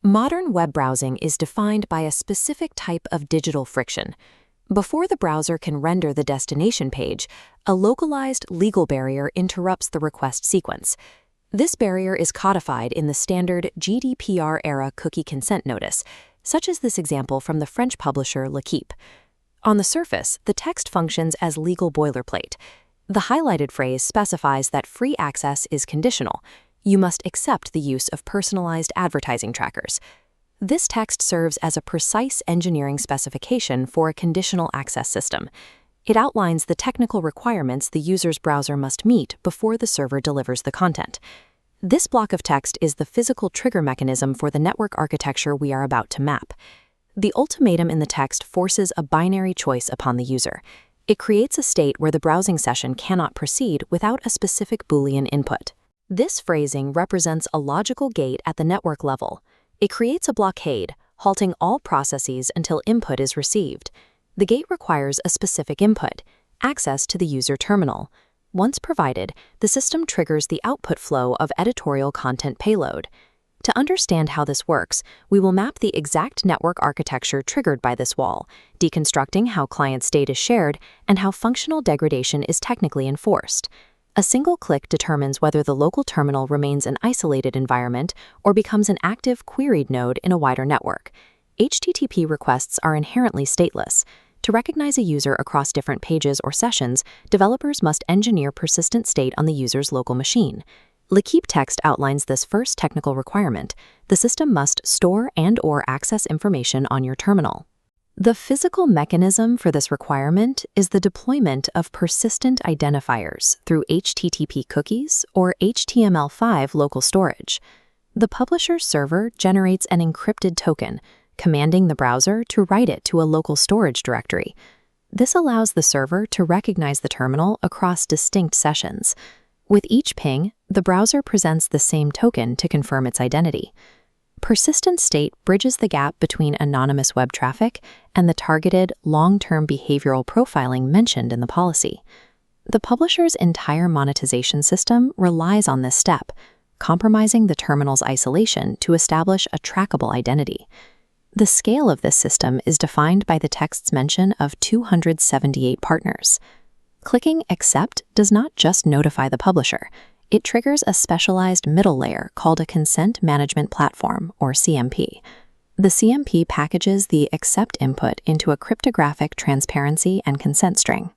Modern web browsing is defined by a specific type of digital friction. Before the browser can render the destination page, a localized legal barrier interrupts the request sequence. This barrier is codified in the standard GDPR-era cookie consent notice, such as this example from the French publisher L'Equipe. On the surface, the text functions as legal boilerplate. The highlighted phrase specifies that free access is conditional. You must accept the use of personalized advertising trackers. This text serves as a precise engineering specification for a conditional access system. It outlines the technical requirements the user's browser must meet before the server delivers the content. This block of text is the physical trigger mechanism for the network architecture we are about to map. The ultimatum in the text forces a binary choice upon the user. It creates a state where the browsing session cannot proceed without a specific Boolean input. This phrasing represents a logical gate at the network level. It creates a blockade, halting all processes until input is received. The gate requires a specific input, access to the user terminal. Once provided, the system triggers the output flow of editorial content payload. To understand how this works, we will map the exact network architecture triggered by this wall, deconstructing how client state is shared and how functional degradation is technically enforced. A single click determines whether the local terminal remains an isolated environment or becomes an active queried node in a wider network. HTTP requests are inherently stateless. To recognize a user across different pages or sessions, developers must engineer persistent state on the user's local machine. L'Equipe text outlines this first technical requirement. The system must store and/or access information on your terminal. The physical mechanism for this requirement is the deployment of persistent identifiers through HTTP cookies or HTML5 local storage. The publisher's server generates an encrypted token, commanding the browser to write it to a local storage directory. This allows the server to recognize the terminal across distinct sessions. With each ping, the browser presents the same token to confirm its identity. Persistent state bridges the gap between anonymous web traffic and the targeted, long-term behavioral profiling mentioned in the policy. The publisher's entire monetization system relies on this step, compromising the terminal's isolation to establish a trackable identity. The scale of this system is defined by the text's mention of 278 partners. Clicking Accept does not just notify the publisher. It triggers a specialized middle layer called a Consent Management Platform, or CMP. The CMP packages the accept input into a cryptographic transparency and consent string.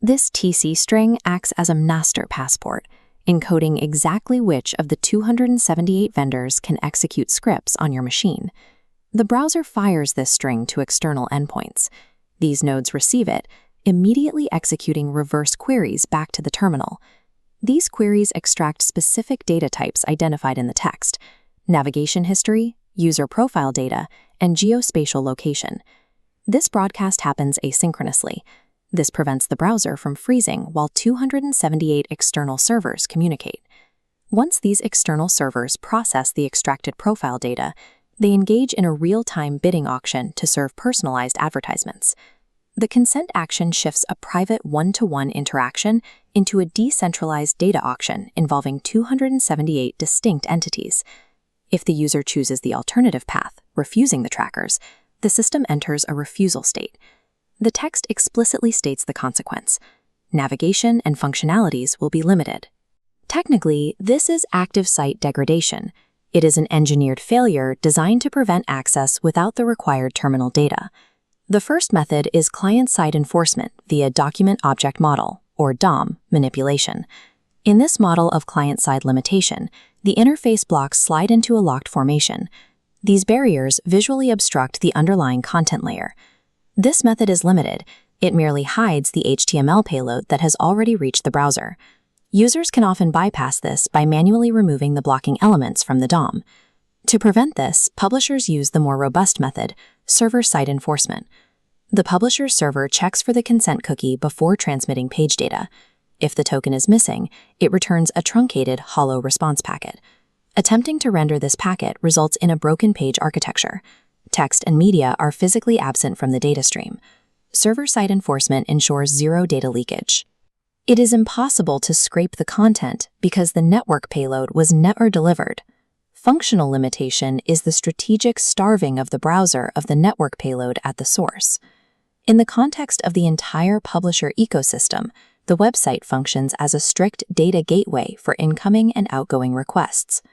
This TC string acts as a master passport, encoding exactly which of the 278 vendors can execute scripts on your machine. The browser fires this string to external endpoints. These nodes receive it, immediately executing reverse queries back to the terminal. These queries extract specific data types identified in the text: navigation history, user profile data, and geospatial location. This broadcast happens asynchronously. This prevents the browser from freezing while 278 external servers communicate. Once these external servers process the extracted profile data, they engage in a real-time bidding auction to serve personalized advertisements. The consent action shifts a private one-to-one interaction into a decentralized data auction involving 278 distinct entities. If the user chooses the alternative path, refusing the trackers, the system enters a refusal state. The text explicitly states the consequence. Navigation and functionalities will be limited. Technically, this is active site degradation. It is an engineered failure designed to prevent access without the required terminal data. The first method is client-side enforcement via Document Object Model, or DOM, manipulation. In this model of client-side limitation, the interface blocks slide into a locked formation. These barriers visually obstruct the underlying content layer. This method is limited. It merely hides the HTML payload that has already reached the browser. Users can often bypass this by manually removing the blocking elements from the DOM. To prevent this, publishers use the more robust method, server-side enforcement. The publisher's server checks for the consent cookie before transmitting page data. If the token is missing, it returns a truncated, hollow response packet. Attempting to render this packet results in a broken page architecture. Text and media are physically absent from the data stream. Server-side enforcement ensures zero data leakage. It is impossible to scrape the content because the network payload was never delivered. functional limitation is the strategic starving of the browser of the network payload at the source. In the context of the entire publisher ecosystem, the website functions as a strict data gateway for incoming and outgoing requests.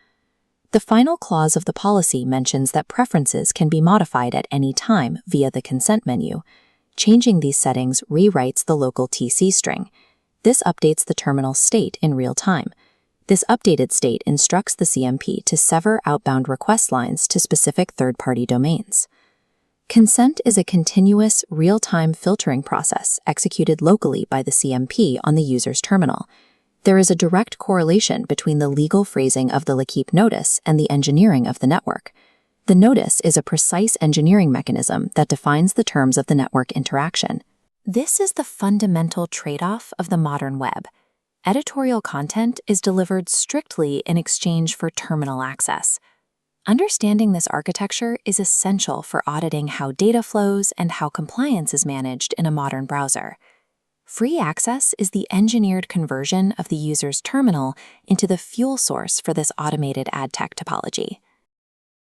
The final clause of the policy mentions that preferences can be modified at any time via the consent menu. Changing these settings rewrites the local TC string. This updates the terminal state in real time. This updated state instructs the CMP to sever outbound request lines to specific third-party domains. Consent is a continuous, real-time filtering process executed locally by the CMP on the user's terminal. There is a direct correlation between the legal phrasing of the LaKeep notice and the engineering of the network. The notice is a precise engineering mechanism that defines the terms of the network interaction. This is the fundamental trade-off of the modern web. Editorial content is delivered strictly in exchange for terminal access. Understanding this architecture is essential for auditing how data flows and how compliance is managed in a modern browser. Free access is the engineered conversion of the user's terminal into the fuel source for this automated ad tech topology.